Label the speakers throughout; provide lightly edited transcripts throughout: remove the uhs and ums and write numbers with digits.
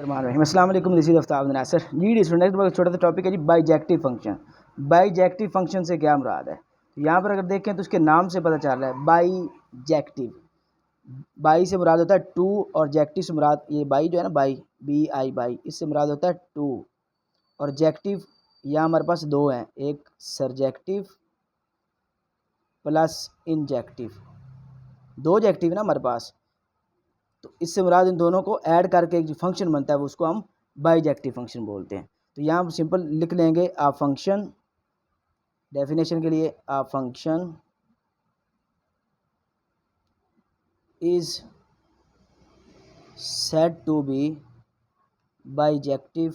Speaker 1: अस्सलाम वालेकुम, this is Aftab Nasir ji. Student छोटा सा टॉपिक है जी, बाइजेक्टिव फंक्शन। बाइजेक्टिव फंक्शन से क्या मुराद है? यहाँ पर अगर देखें तो उसके नाम से पता चल रहा है बाइजेक्टिव। बाई से मुराद होता है टू, और जेक्टिव से मुराद, ये बाई जो है ना, बाई बी आई बाई, इससे मुराद होता है टू। और जेक्टिव यहाँ हमारे पास दो हैं, एक सरजेक्टिव प्लस इंजेक्टिव, दो जेक्टिव ना हमारे पास, तो इससे मुराद इन दोनों को ऐड करके एक जो फंक्शन बनता है वो उसको हम बाइजेक्टिव फंक्शन बोलते हैं। तो यहाँ हम सिंपल लिख लेंगे, आ फंक्शन, डेफिनेशन के लिए, a function is said to be bijective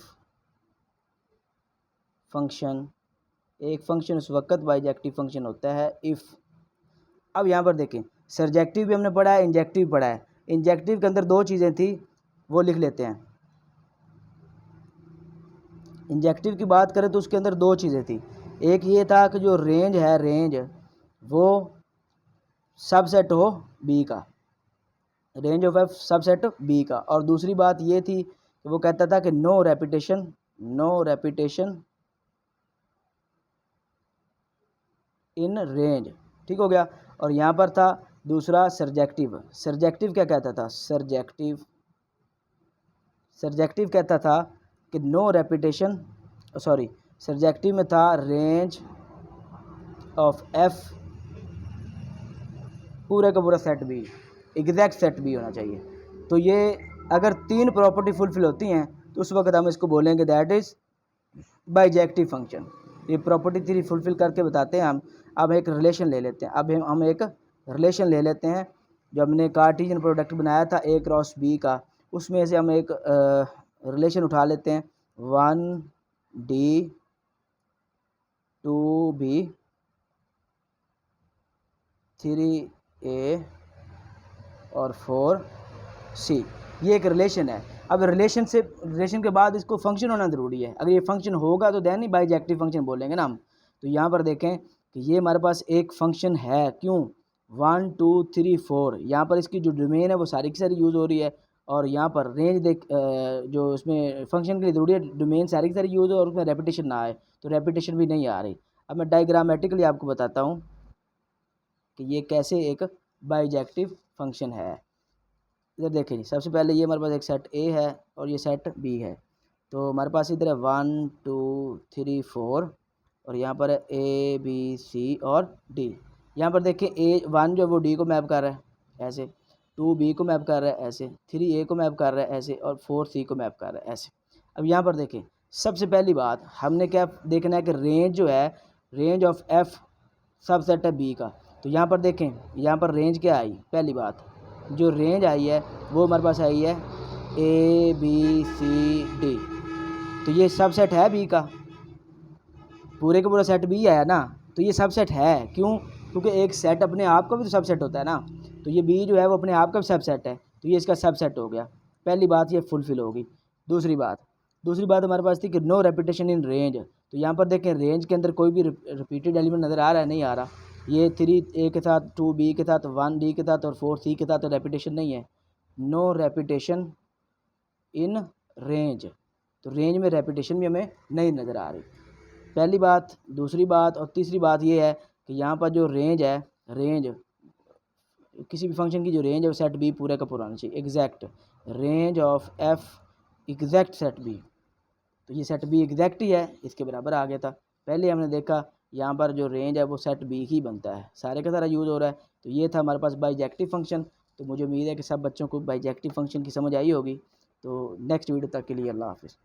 Speaker 1: function. एक फंक्शन उस वक्त बाइजेक्टिव फंक्शन होता है इफ़। अब यहाँ पर देखें, सरजेक्टिव भी हमने पढ़ा है, इंजेक्टिव भी पढ़ा है। इंजेक्टिव के अंदर दो चीज़ें थी, वो लिख लेते हैं। इंजेक्टिव की बात करें तो उसके अंदर दो चीज़ें थी। एक ये था कि जो रेंज है, रेंज वो सबसेट हो बी का, range of F subset B का। और दूसरी बात ये थी कि वो कहता था कि no repetition, no repetition in range. ठीक हो गया। और यहाँ पर था दूसरा सरजेक्टिव। सरजेक्टिव क्या कहता था? सरजेक्टिव कहता था कि नो रेपिटेशन, सॉरी, सरजेक्टिव में था रेंज ऑफ एफ पूरे का पूरा set B, exact set B होना चाहिए। तो ये अगर तीन प्रॉपर्टी फुलफिल होती हैं तो उस वक्त हम इसको बोलेंगे दैट इज़ बाइजेक्टिव फंक्शन। ये प्रॉपर्टी थ्री फुलफिल करके बताते हैं हम। अब एक रिलेशन ले लेते हैं, अब हम एक रिलेशन ले लेते हैं। जो हमने कार्टेशियन प्रोडक्ट बनाया था ए क्रॉस बी का, उसमें से हम एक रिलेशन उठा लेते हैं, 1D 2B 3A और 4C। ये एक रिलेशन है। अब रिलेशन के बाद इसको फंक्शन होना ज़रूरी है। अगर ये फंक्शन होगा तो देन ही बाइजेक्टिव फंक्शन बोलेंगे ना हम। तो यहाँ पर देखें कि ये हमारे पास एक फंक्शन है, क्यों? 1 2 3 4, यहाँ पर इसकी जो डोमेन है वो सारी की सारी यूज़ हो रही है। और यहाँ पर रेंज देख, जो उसमें फंक्शन के लिए ज़रूरी है डोमेन सारी की सारी यूज़ हो और उसमें रेपिटेशन ना आए, तो रेपिटेशन भी नहीं आ रही। अब मैं डायग्रामेटिकली आपको बताता हूँ कि ये कैसे एक बाइजेक्टिव फंक्शन है। इधर देखें जी, सबसे पहले ये हमारे पास एक सेट ए है और ये सेट बी है। तो हमारे पास इधर है 1 2 3 4, और यहाँ पर है ए बी सी और डी। यहाँ पर देखें A1 जो वो डी को मैप कर रहा है ऐसे, 2B को मैप कर रहा है ऐसे, 3A को मैप कर रहा है ऐसे, और 4C को मैप कर रहा है ऐसे। अब यहाँ पर देखें, सबसे पहली बात हमने क्या देखना है कि रेंज जो है, रेंज ऑफ एफ सबसेट है बी का। तो यहाँ पर देखें, यहाँ पर रेंज क्या आई? पहली बात जो रेंज आई है वो हमारे पास आई है A B C D। तो ये सबसेट है बी का, पूरे का पूरा सेट बी आया ना, तो ये सबसेट है। क्यों? क्योंकि एक सेट अपने आप का भी तो सबसेट होता है ना। तो ये बी जो है वो अपने आप का भी सबसेट है, तो ये इसका सबसेट हो गया। पहली बात ये फुलफिल होगी। दूसरी बात हमारे पास थी कि नो रेपिटेशन इन रेंज। तो यहाँ पर देखें, रेंज के अंदर कोई भी रिपीटेड एलिमेंट नज़र आ रहा है? नहीं आ रहा। ये 3A के साथ, 2B के साथ, 1D के साथ और 4C के साथ तो रेपिटेशन नहीं है। नो रेपिटेशन इन रेंज, तो रेंज में रेपिटेशन भी हमें नहीं नज़र आ रही, पहली बात। दूसरी बात और तीसरी बात ये है कि यहाँ पर जो रेंज है, रेंज किसी भी फंक्शन की जो रेंज है वो सेट बी पूरे का पूरा होना चाहिए, exact range of F exact set B. तो ये सेट बी एग्जैक्ट ही है, इसके बराबर आ गया था। पहले हमने देखा यहाँ पर जो रेंज है वो सेट बी ही बनता है, सारे का सारा यूज़ हो रहा है। तो ये था हमारे पास बाइजेक्टिव फंक्शन। तो मुझे उम्मीद है कि सब बच्चों को बाइजेक्टिव फंक्शन की समझ आई होगी। तो नेक्स्ट वीडियो तक के लिए अल्लाह हाफ़िज़।